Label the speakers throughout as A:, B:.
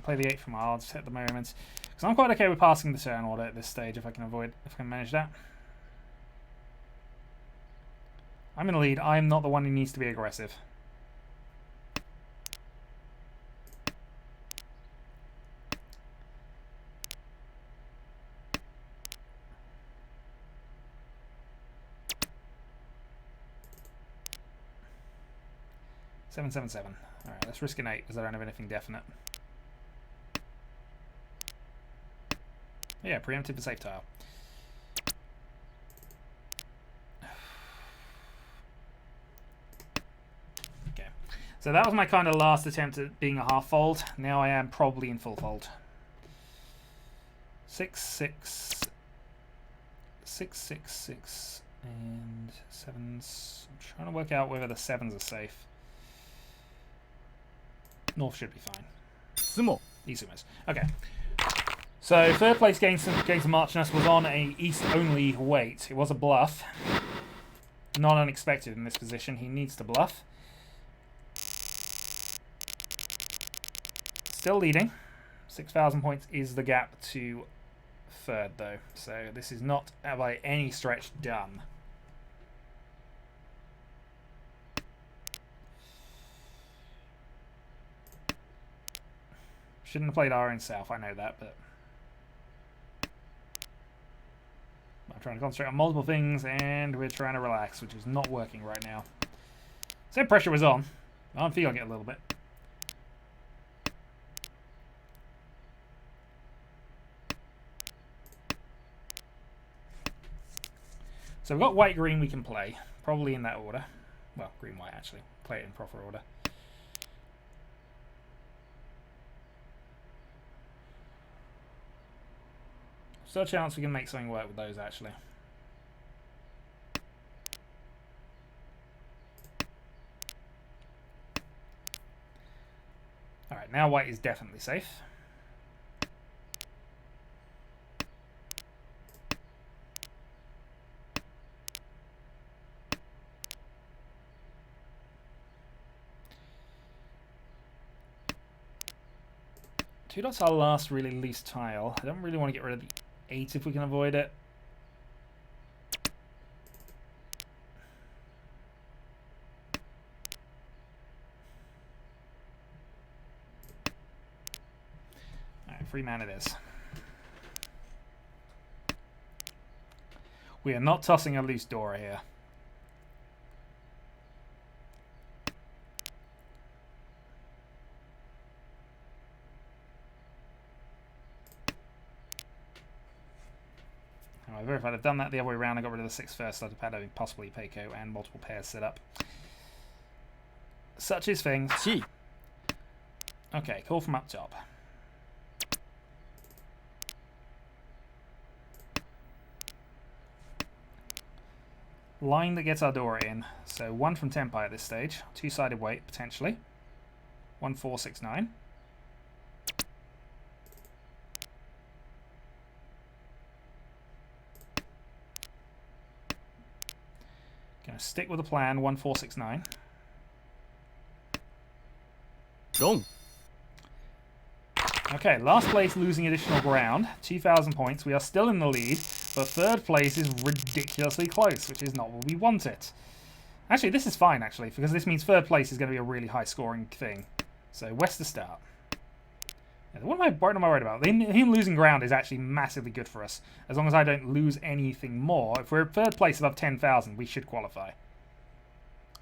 A: I'll play the 8 from I'll just hit the moment. Because I'm quite okay with passing the turn order at this stage if I can manage that. I'm in the lead. I'm not the one who needs to be aggressive. Seven, 7, 7. Alright, let's risk an 8 because I don't have anything definite. Yeah, preemptive and safe tile. Okay. So that was my kind of last attempt at being a half fold. Now I am probably in full fold. 6, 6. 6, 6, 6. And 7s. I'm trying to work out whether the 7s are safe. North should be fine.
B: Sumo.
A: East-Summers. Okay. So, third place against Marchinus was on a East-only weight. It was a bluff. Not unexpected in this position. He needs to bluff. Still leading. 6,000 points is the gap to third, though. So, this is not by any stretch done. Shouldn't have played our own South, I know that, but I'm trying to concentrate on multiple things, and we're trying to relax, which is not working right now. So pressure was on. I'm feeling it a little bit. So we've got white-green we can play, probably in that order. Well, green-white, actually. Play it in proper order. Still a chance we can make something work with those, actually. Alright, now white is definitely safe. Two dots our last really loose tile. I don't really want to get rid of the 8 if we can avoid it. Alright, free man it is. We are not tossing a loose Dora here. However, if I'd have done that the other way around, I got rid of the 6 first, I'd have had possibly Peiko and multiple pairs set up. Such is things.
B: Chi.
A: Okay, call from up top. Line that gets our Dora in. So 1 from Tenpai at this stage. Two-sided weight, potentially. 1, 4, 6, 9. Gonna stick with the plan, 1, 4, 6, 9.
B: Long.
A: Okay, last place losing additional ground, 2,000 points. We are still in the lead, but third place is ridiculously close, which is not what we wanted. Actually, this is fine, actually, because this means third place is going to be a really high-scoring thing. So, west to start. Yeah, what am I worried about? Him losing ground is actually massively good for us. As long as I don't lose anything more. If we're third place above 10,000, we should qualify.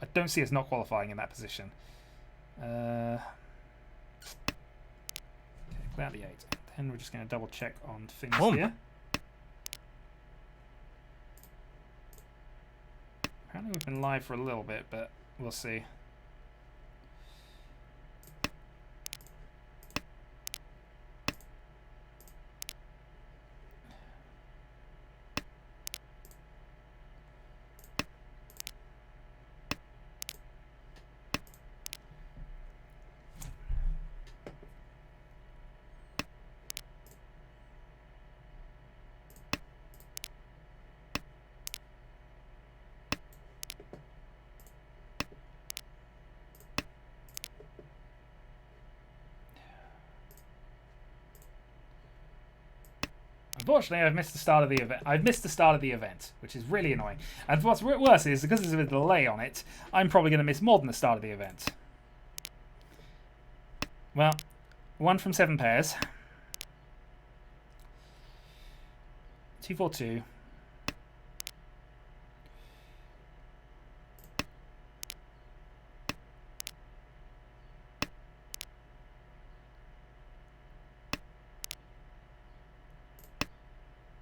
A: I don't see us not qualifying in that position. Okay, play out the 8. Then we're just going to double check on things here. Apparently we've been live for a little bit, but we'll see. Unfortunately, I've missed the start of the event. I've missed the start of the event, which is really annoying. And what's worse is, because there's a bit of delay on it, I'm probably going to miss more than the start of the event. Well, 1 from 7 pairs. 242.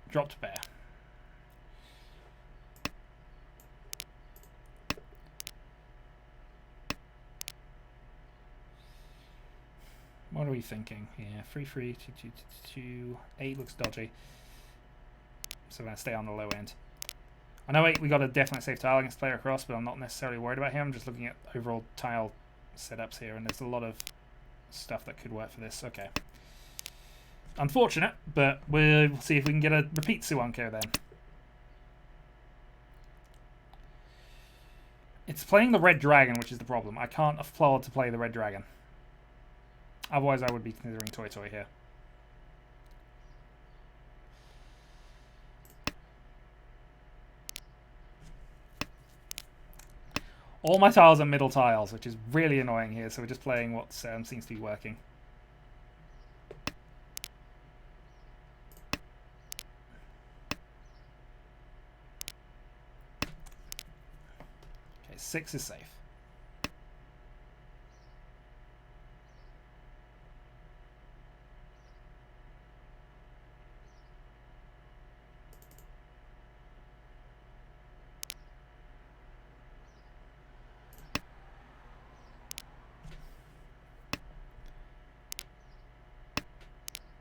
A: Dropped a pair. What are we thinking? Yeah, 3, 3, 2, 2, 2, 2, 8 looks dodgy. So I'm going to stay on the low end. I know 8, we got a definite safe tile against player across, but I'm not necessarily worried about him. I'm just looking at overall tile setups here, and there's a lot of stuff that could work for this. Okay. Unfortunate, but we'll see if we can get a repeat Suanko then. It's playing the red dragon, which is the problem. I can't afford to play the red dragon. Otherwise, I would be considering Toy Toy here. All my tiles are middle tiles, which is really annoying here, so we're just playing what seems to be working. Okay, 6 is safe.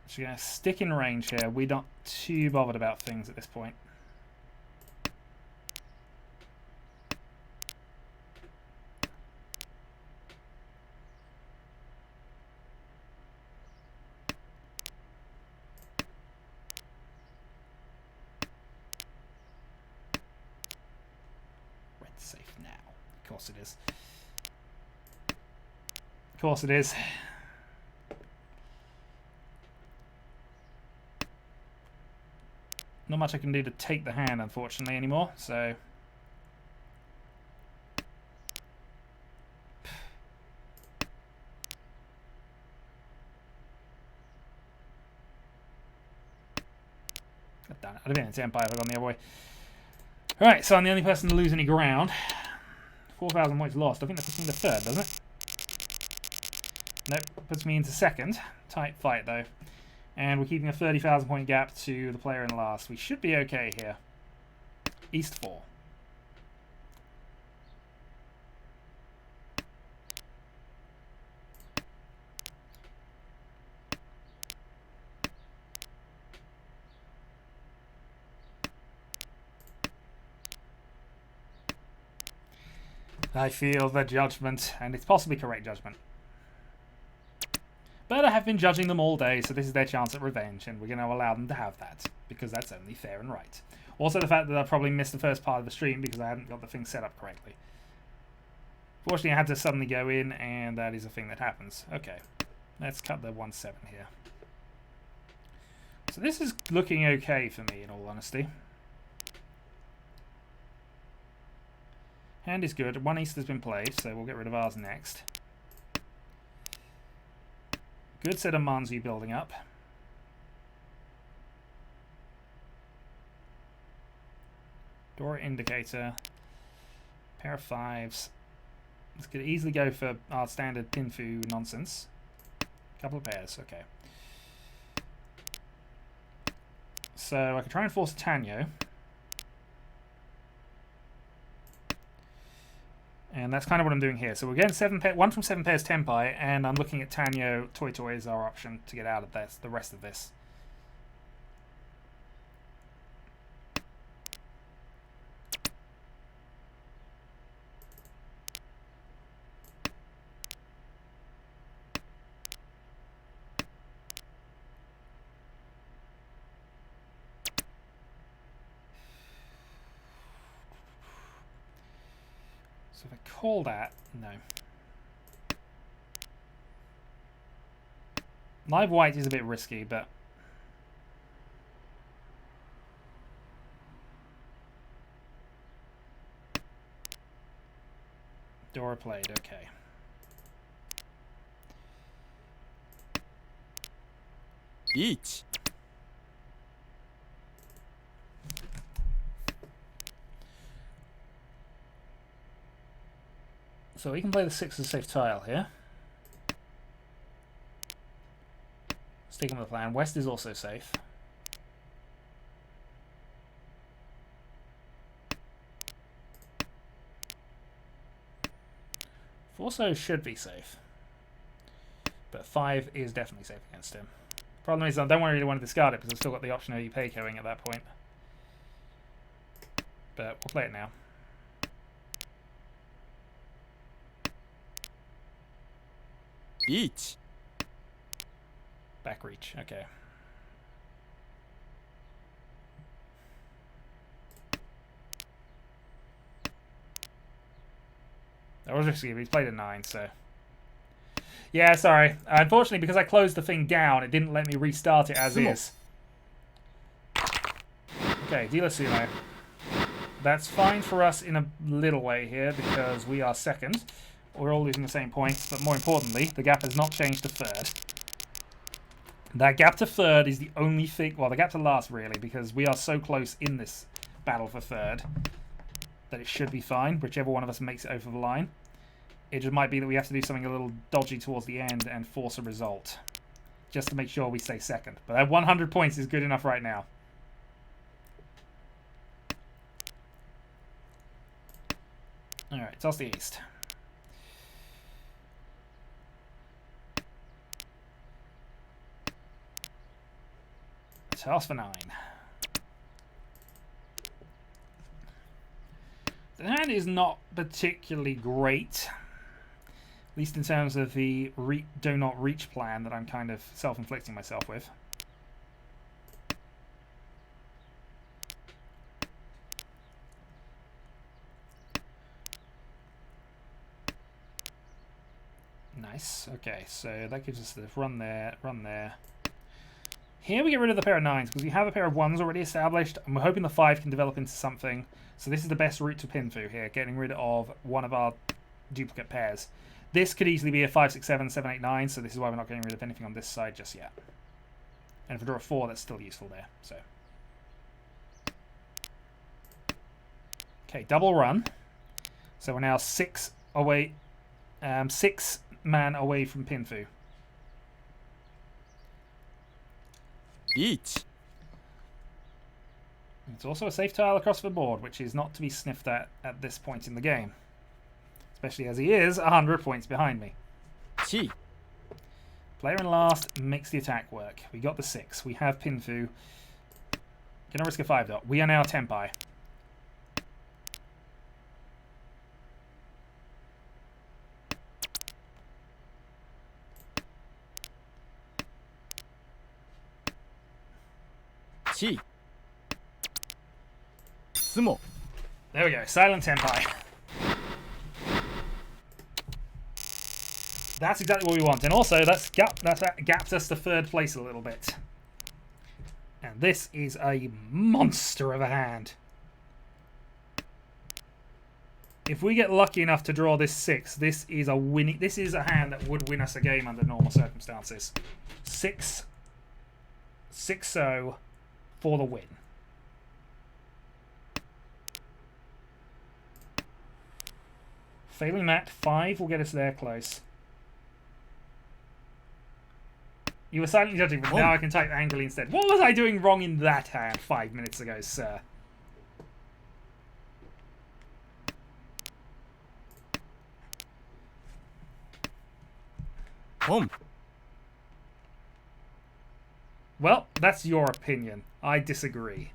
A: So we're going to stick in range here. We're not too bothered about things at this point. Red's safe now. Of course it is. Of course it is. Not much I can do to take the hand, unfortunately, anymore, so... God damn it, I'd have been in Empire if I'd gone the other way. Alright, so I'm the only person to lose any ground. 4,000 points lost. I think that puts me into third, doesn't it? Nope, puts me into second. Tight fight, though. And we're keeping a 30,000 point gap to the player in last. We should be okay here. East 4. I feel the judgment, and it's possibly correct judgment. But I have been judging them all day, so this is their chance at revenge, and we're going to allow them to have that, because that's only fair and right. Also the fact that I probably missed the first part of the stream because I hadn't got the thing set up correctly. Fortunately, I had to suddenly go in, and that is a thing that happens. Okay, let's cut the 1-7 here. So this is looking okay for me, in all honesty. Hand is good. 1 east has been played, so we'll get rid of ours next. Good set of Manzu building up. Door indicator. Pair of 5s. This could easily go for our standard Pinfu nonsense. Couple of pairs, okay. So I could try and force Tanyo. And that's kind of what I'm doing here. So we're getting 1 from 7 pairs Tenpai, and I'm looking at Tanyo Toy Toy as our option to get out of this, the rest of this. So if I call that, no. Live white is a bit risky, but Dora played, okay.
B: Riichi.
A: So we can play the 6 as a safe tile here. Sticking with the plan. West is also safe. Forso should be safe. But 5 is definitely safe against him. Problem is, I don't really want to discard it because I've still got the option of Paycoing at that point. But we'll play it now.
B: Riichi.
A: Back reach, okay. That was risky, but he's played a 9, so... Yeah, sorry. Unfortunately, because I closed the thing down, it didn't let me restart it as is. Okay, dealer sumo. That's fine for us in a little way here, because we are second. We're all losing the same points, but more importantly, the gap has not changed to third. That gap to third is the only thing... Well, the gap to last, really, because we are so close in this battle for third that it should be fine, whichever one of us makes it over the line. It just might be that we have to do something a little dodgy towards the end and force a result, just to make sure we stay second. But that 100 points is good enough right now. Alright, toss the east. Toss for 9. The hand is not particularly great, at least in terms of the do not reach plan that I'm kind of self-inflicting myself with. Nice. Okay, so that gives us the run there, run there. Here we get rid of the pair of 9s because we have a pair of 1s already established, and we're hoping the 5 can develop into something. So this is the best route to pin through here, getting rid of one of our duplicate pairs. This could easily be a 5, 6, 7, 7, 8, 9, so this is why we're not getting rid of anything on this side just yet. And if we draw a 4, that's still useful there. So, okay, double run. So we're now 6 away, 6 man away from Pinfu.
B: Riichi.
A: It's also a safe tile across the board, which is not to be sniffed at this point in the game. Especially as he is 100 points behind me.
B: Chi.
A: Player in last makes the attack work. We got the 6. We have Pinfu. Gonna risk a 5 dot. We are now Tenpai.
B: Chi. Sumo.
A: There we go. Silent Tenpai. That's exactly what we want. And also, that's gapped us to third place a little bit. And this is a monster of a hand. If we get lucky enough to draw this 6, this is a winning. This is a hand that would win us a game under normal circumstances. 6-0 for the win. Failing that, 5 will get us there close. You were silently judging, but now I can type angrily instead. What was I doing wrong in that hand 5 minutes ago, sir? Well, that's your opinion. I disagree.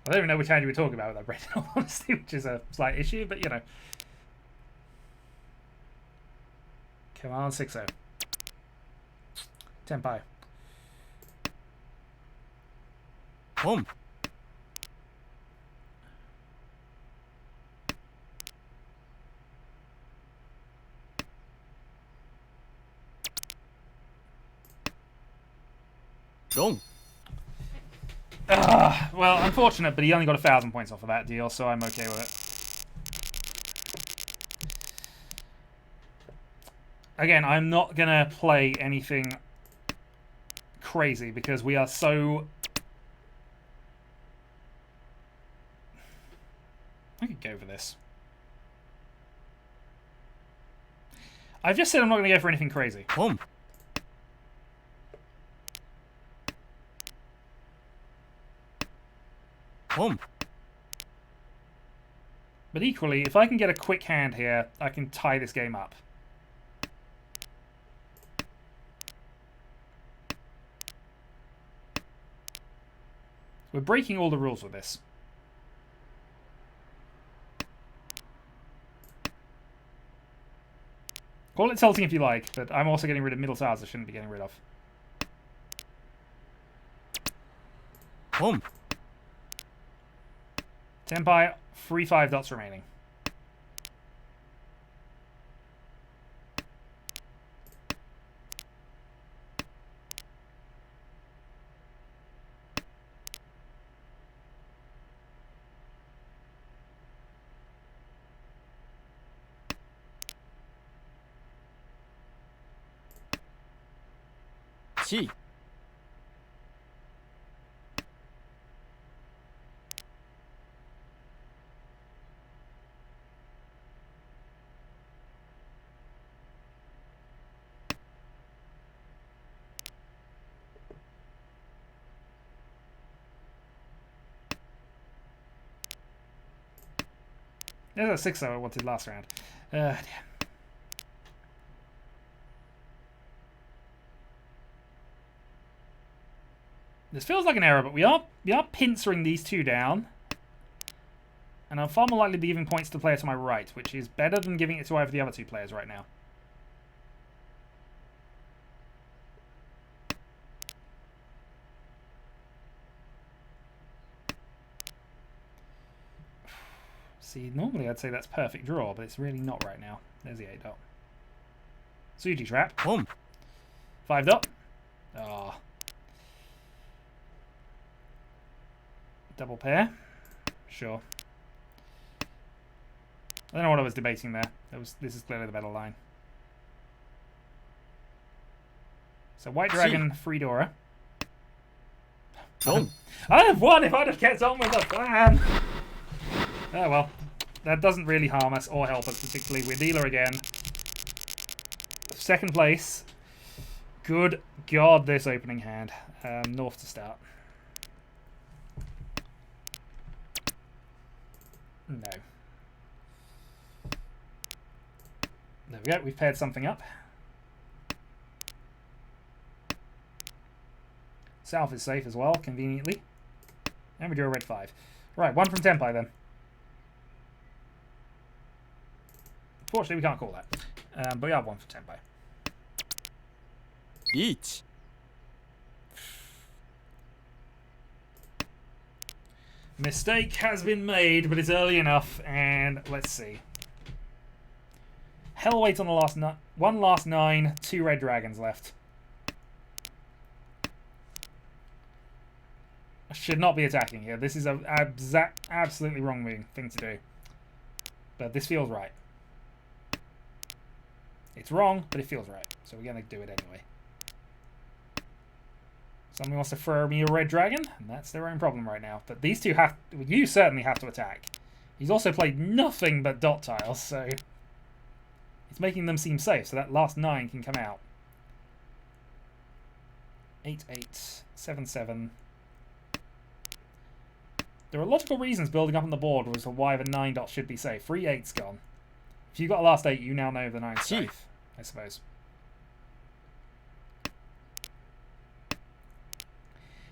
A: I don't even know which hand you were talking about with that red, in all honesty, which is a slight issue, but you know. Come on, 6-0. Tenpai.
B: ロン
A: Well, unfortunate, but he only got 1,000 points off of that deal, so I'm okay with it. Again, I'm not going to play anything crazy because we are so... I could go for this. I've just said I'm not going to go for anything crazy.
B: ポン ポン
A: But equally, if I can get a quick hand here, I can tie this game up. We're breaking all the rules with this. Call it tilting if you like, but I'm also getting rid of middle tiles I shouldn't be getting rid of.
B: ポン
A: Tenpai, free 5 dots remaining.
B: C
A: There's that 6 I wanted last round. Damn. This feels like an error, but we are pincering these two down. And I'm far more likely to be giving points to the player to my right, which is better than giving it to either of the other two players right now. See, normally I'd say that's perfect draw, but it's really not right now. There's the 8 dot. Suji trap.
B: ポン
A: 5 dot. Ah. Double pair. Sure. I don't know what I was debating there. This is clearly the better line. So White Dragon, free Dora.
B: ロン
A: I'd have won if I'd have kept on with the plan. Oh well. That doesn't really harm us or help us particularly. We're dealer again. Second place. Good God, this opening hand. North to start. No. There we go. We've paired something up. South is safe as well, conveniently. And we do a red 5. Right, 1 from Tenpai then. Fortunately, we can't call that. But we have 1 from Tenpai.
B: リーチ
A: Mistake has been made, but it's early enough, and let's see. Hellweight on the last 1 last 9, 2 red dragons left. I should not be attacking here. This is an absolutely wrong thing to do. But this feels right. It's wrong, but it feels right. So we're going to do it anyway. Somebody wants to throw me a red dragon, and that's their own problem right now. But these two have... You certainly have to attack. He's also played nothing but dot tiles, so... It's making them seem safe, so that last 9 can come out. 8, 8, 7, 7. There are logical reasons building up on the board as to why the 9 dot should be safe. 3 8's gone. If you've got a last 8, you now know the 9's safe, I suppose.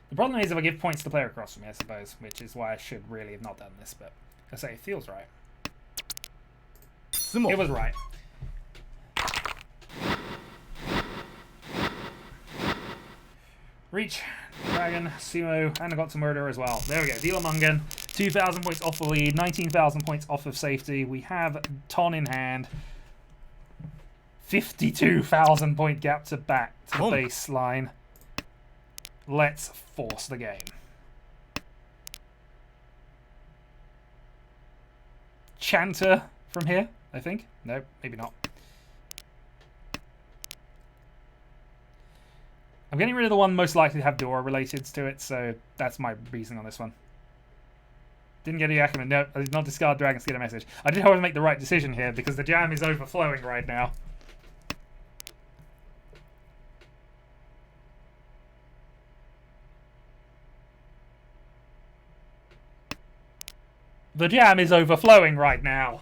A: The problem is if I give points to the player across from me, I suppose, which is why I should really have not done this, but I say it feels right.
B: スモ
A: It was right. Reach, Dragon, Sumo, and I got to Murder as well. There we go. Dealer Mungan, 2,000 points off the lead, 19,000 points off of safety. We have Ton in hand. 52,000 point gap to back to the baseline. Let's force the game. Chanter from here, I think. No, maybe not. I'm getting rid of the one most likely to have Dora related to it, so that's my reasoning on this one. Didn't get a Yakima. No, I did not discard dragons to get a message. I did, however, make the right decision here because the jam is overflowing right now. The jam is overflowing right now.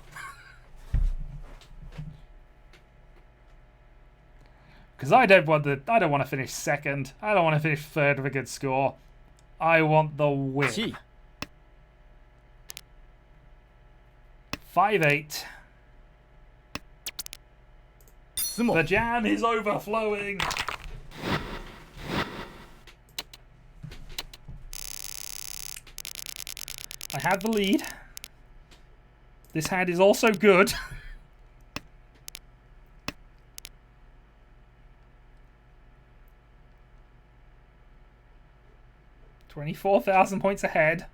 A: Because I don't want to finish second. I don't want to finish third with a good score. I want the win. 5-8. The jam is overflowing. I have the lead. This hand is also good. 24,000 points ahead.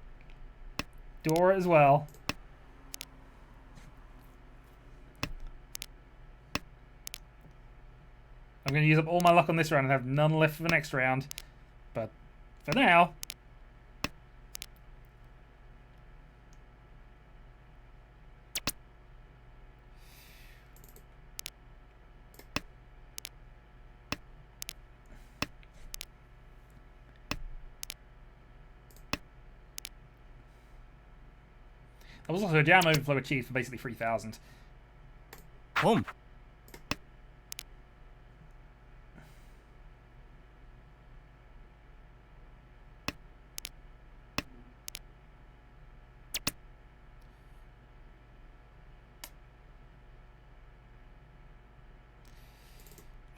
A: Dora as well. I'm going to use up all my luck on this round and have none left for the next round. But for now... There was also a jam overflow achieved for basically 3,000.
B: Boom.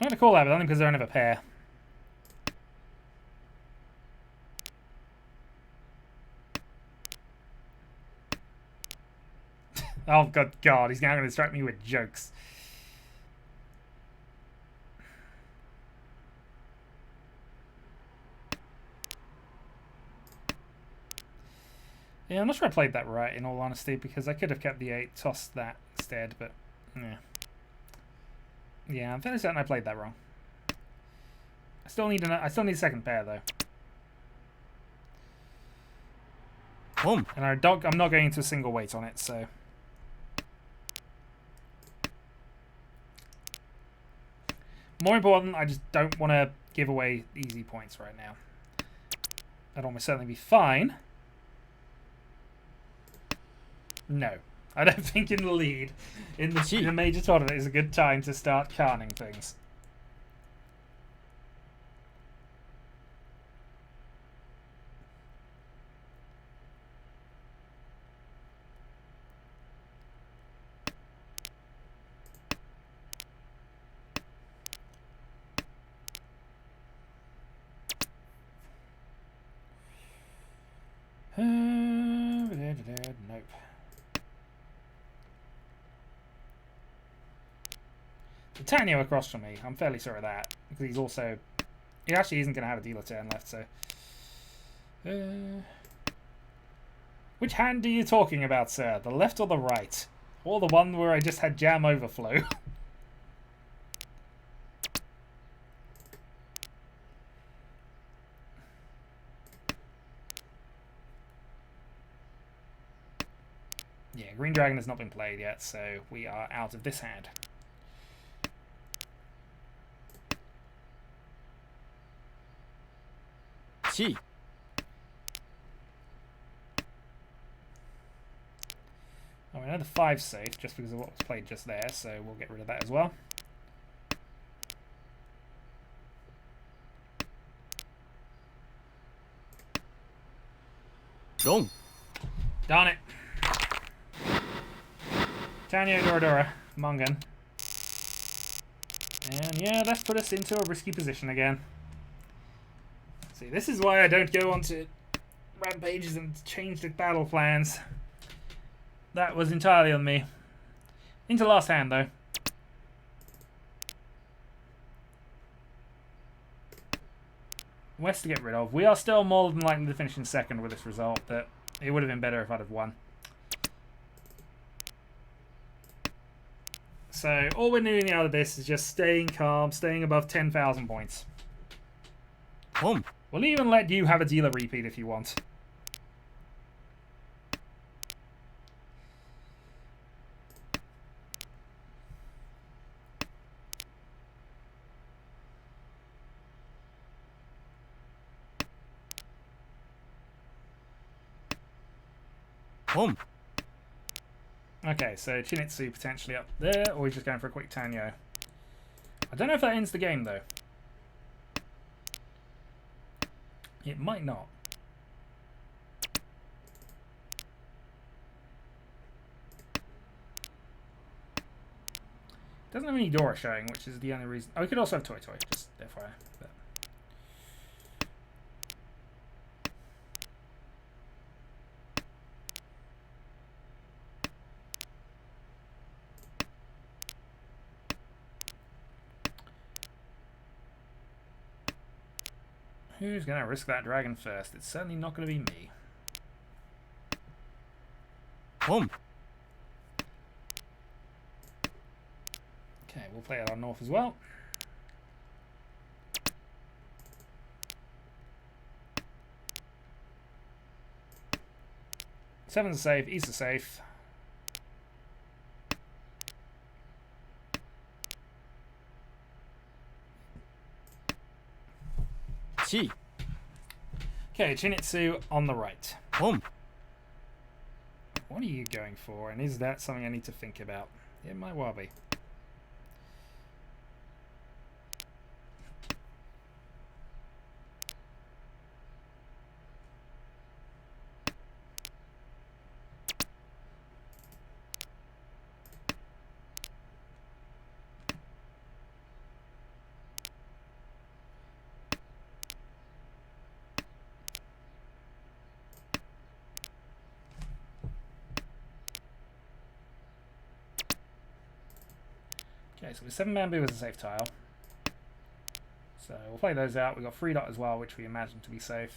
A: I'm going to call that, but only because they're another pair. Oh, God, he's now going to distract me with jokes. Yeah, I'm not sure I played that right, in all honesty, because I could have kept the 8, tossed that instead, but, yeah. Yeah, I'm fairly certain I played that wrong. I still need a second pair, though.
B: Boom.
A: And I'm not going into a single weight on it, so... More important, I just don't want to give away easy points right now. That'd almost certainly be fine. No. I don't think in the lead, in the major tournament, is a good time to start carning things. Nope. Titania across from me. I'm fairly sure of that. Because he's also... He actually isn't going to have a dealer turn left, so... Which hand are you talking about, sir? The left or the right? Or the one where I just had jam overflow? Yeah, Green Dragon has not been played yet, so we are out of this hand.
B: Chi.
A: Oh, we know the 5's safe just because of what was played just there, so we'll get rid of that as well.
B: Dong.
A: Darn it. Tanya, Dora, Mungan. And yeah, that's put us into a risky position again. See, this is why I don't go onto rampages and change the battle plans. That was entirely on me. Into last hand, though. West to get rid of. We are still more than likely to finish in second with this result, but it would have been better if I'd have won. So all we're doing out of this is just staying calm, staying above 10,000 points.
B: Home.
A: We'll even let you have a dealer repeat if you want.
B: Home.
A: Okay, so Chinitsu potentially up there, or he's just going for a quick Tanyo. I don't know if that ends the game, though. It might not. Doesn't have any Dora showing, which is the only reason. Oh, we could also have Toy Toy, just FYI. But... who's going to risk that dragon first? It's certainly not going to be me.
B: Home.
A: Okay, we'll play it on North as well. Seven's a safe, East a safe.
B: Chi.
A: Okay, Chinitsu on the right.
B: Home.
A: What are you going for? And is that something I need to think about? It might well be. Okay, so with 7 bamboo is a safe tile. So we'll play those out. We've got 3 dot as well, which we imagine to be safe.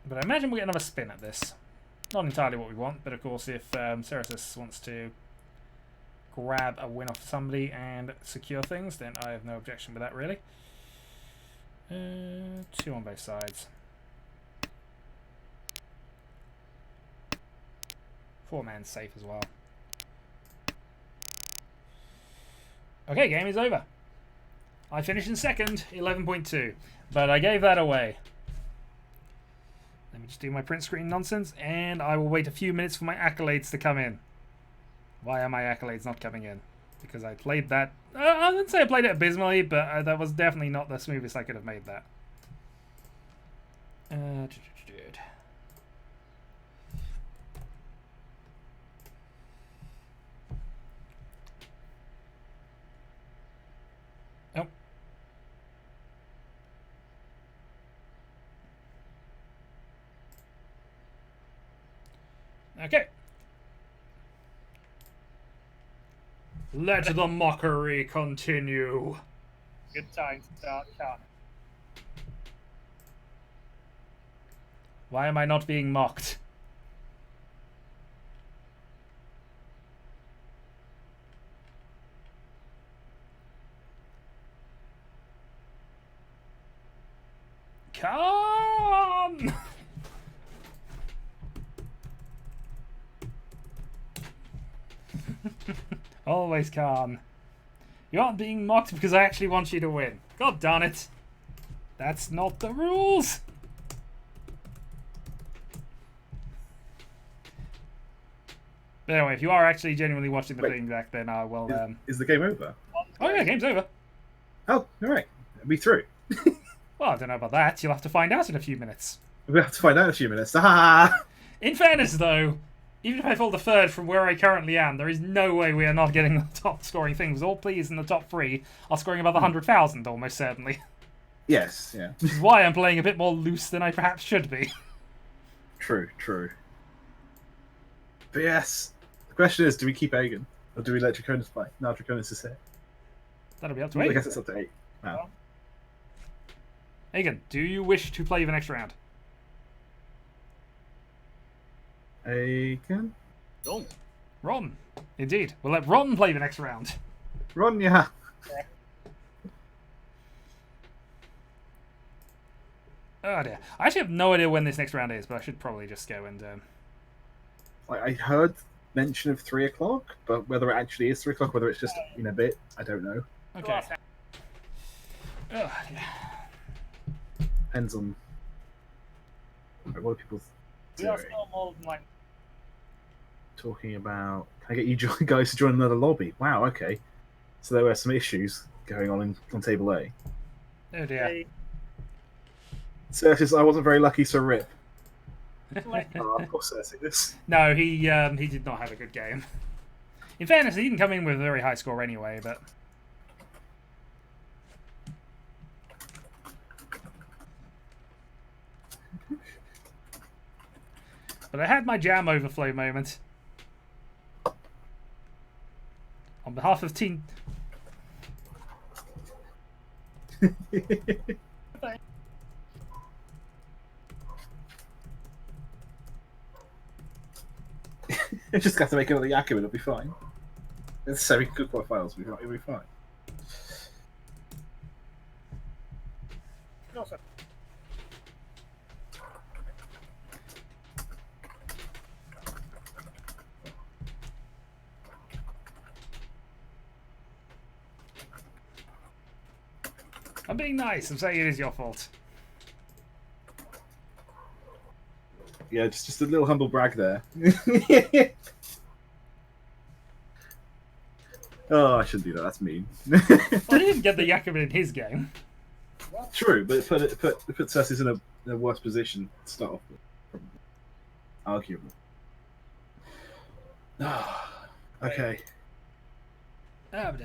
A: But I imagine we'll get another spin at this. Not entirely what we want, but of course if Ceratus wants to grab a win off somebody and secure things, then I have no objection with that, really. 2 on both sides. 4-man's safe as well. Okay, game is over. I finished in second, 11.2, but I gave that away. Let me just do my print screen nonsense, and I will wait a few minutes for my accolades to come in. Why are my accolades not coming in? Because I played that... I wouldn't say I played it abysmally, but that was definitely not the smoothest I could have made that. Oh. Okay. Let the mockery continue.
C: Good time to start counting.
A: Why am I not being mocked? Come! Always calm. You aren't being mocked because I actually want you to win. God darn it. That's not the rules. But anyway, if you are actually genuinely watching the thing back, then I will...
D: Is the game over?
A: Oh yeah, game's over.
D: Oh, alright. Be through.
A: Well, I don't know about that. You'll have to find out in a few minutes.
D: We'll have to find out in a few minutes. Ah!
A: In fairness, though, even if I fall to third from where I currently am, there is no way we are not getting the top scoring things. All players in the top 3 are scoring above 100,000, almost certainly.
D: Yes, yeah.
A: Which is why I'm playing a bit more loose than I perhaps should be.
D: True, true. But yes, the question is, do we keep Aegon? Or do we let Draconis play? Now Draconis is here.
A: That'll be up to
D: I
A: Aegon.
D: guess it's up to 8. Wow.
A: Aegon, do you wish to play the next round?
D: Aegon?
B: Ron.
A: Ron. Indeed. We'll let Ron play the next round.
D: Ron, yeah.
A: Oh dear. I actually have no idea when this next round is, but I should probably just go and...
D: I heard mention of 3 o'clock, but whether it actually is 3 o'clock, whether it's just in a bit, I don't know.
A: Okay. Oh, dear.
D: Depends on what are people
C: We are still more than like.
D: talking about. Can I get you guys to join another lobby? Wow, okay. So there were some issues going on table A.
A: Oh dear.
D: So I wasn't very lucky, so rip. Oh, of course, I see this.
A: No, he did not have a good game. In fairness, he didn't come in with a very high score anyway, but... But I had my jam overflow moment. On behalf of Team...
D: You just got to make another Yaku and it'll be fine. It's 7 good files, it'll be fine.
C: No, sir.
A: I'm being nice. I'm saying it is your fault.
D: Yeah, just a little humble brag there. Oh, I shouldn't do that. That's mean.
A: Well, he didn't get the Yakubin in his game.
D: True, but it put Cersei's in a worse position to start off with. Arguable. Okay.
A: Ah, but